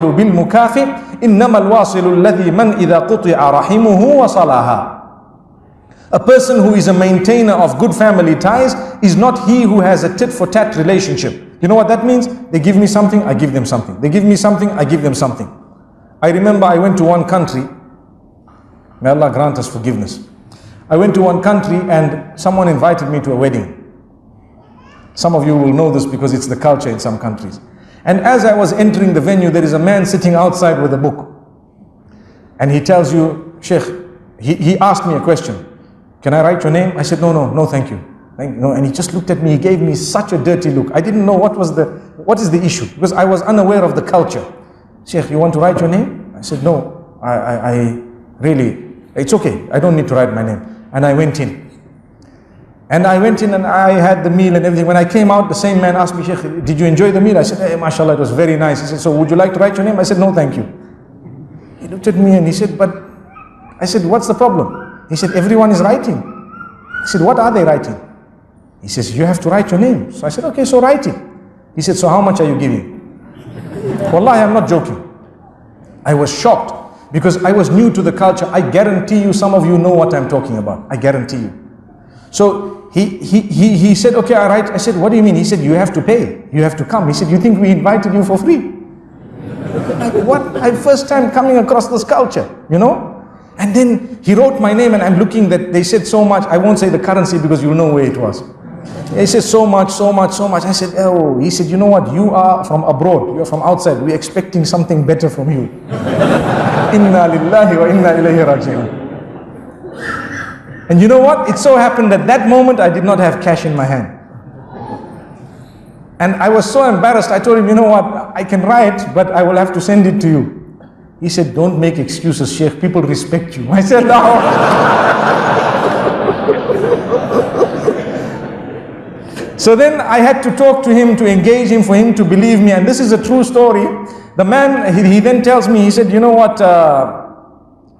بالمكافئ إنما الواصل الذي من إذا قطع رحمه وصلها. A person who is a maintainer of good family ties is not he who has a tit-for-tat relationship. You know what that means? They give me something, I give them something. They give me something, I give them something. I remember I went to one country. May Allah grant us forgiveness. I went to one country and someone invited me to a wedding. Some of you will know this because it's the culture in some countries. And as I was entering the venue, there is a man sitting outside with a book. And he tells you, Sheikh, he asked me a question. Can I write your name? I said, no, thank you. No. And he just looked at me, he gave me such a dirty look. I didn't know what is the issue, because I was unaware of the culture. Sheikh, you want to write your name? I said, no, I really, it's okay, I don't need to write my name. And I went in. And I went in and I had the meal and everything. When I came out, the same man asked me, Sheikh, did you enjoy the meal? I said, hey, mashallah, it was very nice. He said, so would you like to write your name? I said, no, thank you. He looked at me and he said, but, I said, what's the problem? He said, everyone is writing. I said, what are they writing? He says, you have to write your name. So I said, okay, so write it. He said, so how much are you giving? Wallahi, I'm not joking. I was shocked because I was new to the culture. I guarantee you, some of you know what I'm talking about. I guarantee you. So he said, okay, I write. I said, what do you mean? He said, you have to pay. You have to come. He said, you think we invited you for free? Like, what? I'm first time coming across this culture, you know? And then he wrote my name and I'm looking that they said so much. I won't say the currency because you know where it was. He said so much. I said, oh, he said, you know what? You are from abroad. You are from outside. We're expecting something better from you. Inna lillahi wa inna ilayhi raji'un. And you know what? It so happened that that moment I did not have cash in my hand. And I was so embarrassed. I told him, you know what? I can write, but I will have to send it to you. He said, don't make excuses, Sheikh. People respect you. I said, no. So then I had to talk to him, to engage him, for him to believe me. And this is a true story. The man, he then tells me, he said, you know what?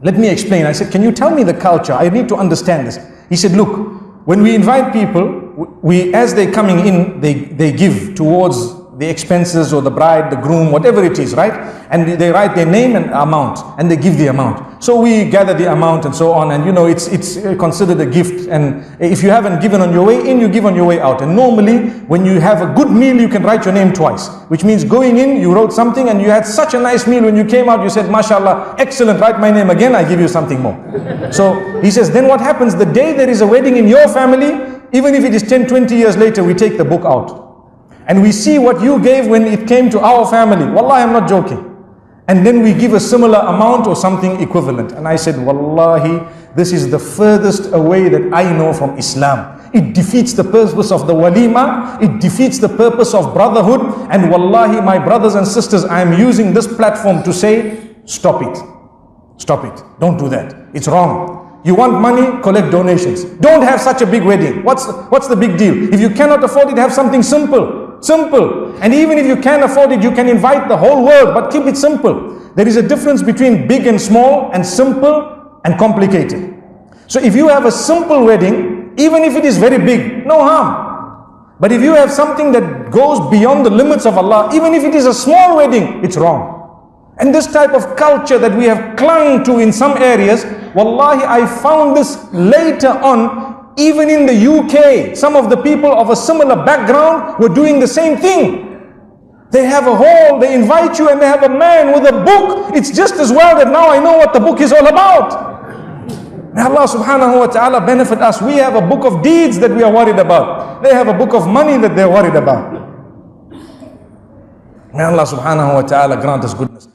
Let me explain. I said, can you tell me the culture? I need to understand this. He said, look, when we invite people, as they're coming in, they give towards the expenses or the bride, the groom, whatever it is, right? And they write their name and amount, and they give the amount. So we gather the amount and so on, and you know, it's considered a gift. And if you haven't given on your way in, you give on your way out. And normally, when you have a good meal, you can write your name twice, which means going in, you wrote something, and you had such a nice meal. When you came out, you said, mashallah, excellent, write my name again, I give you something more. So he says, then what happens the day there is a wedding in your family, even if it is 10, 20 years later, we take the book out. And we see what you gave when it came to our family. Wallahi, I'm not joking. And then we give a similar amount or something equivalent. And I said, Wallahi, this is the furthest away that I know from Islam. It defeats the purpose of the walima. It defeats the purpose of brotherhood. And Wallahi, my brothers and sisters, I am using this platform to say, stop it. Stop it. Don't do that. It's wrong. You want money, collect donations. Don't have such a big wedding. What's the big deal? If you cannot afford it, have something simple. Simple. And even if you can afford it, you can invite the whole world, but keep it simple. There is a difference between big and small, and simple and complicated. So if you have a simple wedding, even if it is very big, no harm. But if you have something that goes beyond the limits of Allah, even if it is a small wedding, it's wrong. And this type of culture that we have clung to in some areas, wallahi, I found this later on. Even in the UK, some of the people of a similar background were doing the same thing. They have a hall, they invite you, and they have a man with a book. It's just as well that now I know what the book is all about. May Allah subhanahu wa ta'ala benefit us. We have a book of deeds that we are worried about. They have a book of money that they're worried about. May Allah subhanahu wa ta'ala grant us goodness.